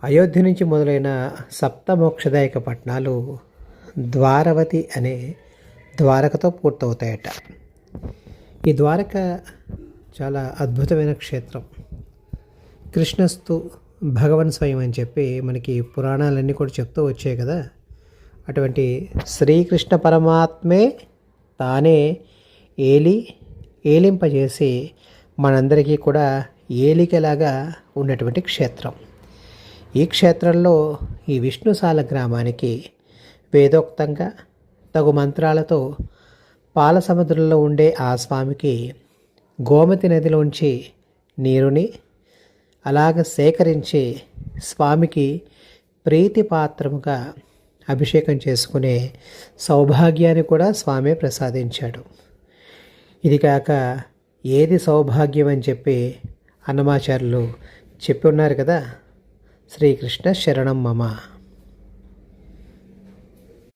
అయోధ్య నుంచి మొదలైన సప్తమోక్షదాయక పట్టణాలు ద్వారవతి అనే ద్వారకతో పూర్తవుతాయట. ఈ ద్వారక చాలా అద్భుతమైన క్షేత్రం. కృష్ణస్తు భగవన్ స్వయం అని చెప్పి మనకి పురాణాలన్నీ కూడా చెప్తూ వచ్చాయి కదా. అటువంటి శ్రీకృష్ణ పరమాత్మే తానే ఏలింపజేసి మనందరికీ కూడా ఏలికలాగా ఉన్నటువంటి క్షేత్రం. ఈ క్షేత్రంలో ఈ విష్ణుశాల గ్రామానికి వేదోక్తంగా తగు మంత్రాలతో పాల సముద్రంలో ఉండే ఆ స్వామికి గోమతి నదిలోంచి నీరుని అలాగ సేకరించి స్వామికి ప్రీతిపాత్రముగా అభిషేకం చేసుకునే సౌభాగ్యాన్ని కూడా స్వామి ప్రసాదించాడు. ఇది కాక ఏది సౌభాగ్యం అని చెప్పి అన్నమాచార్యులు చెప్పి ఉన్నారు కదా. శ్రీకృష్ణ శరణం మమ.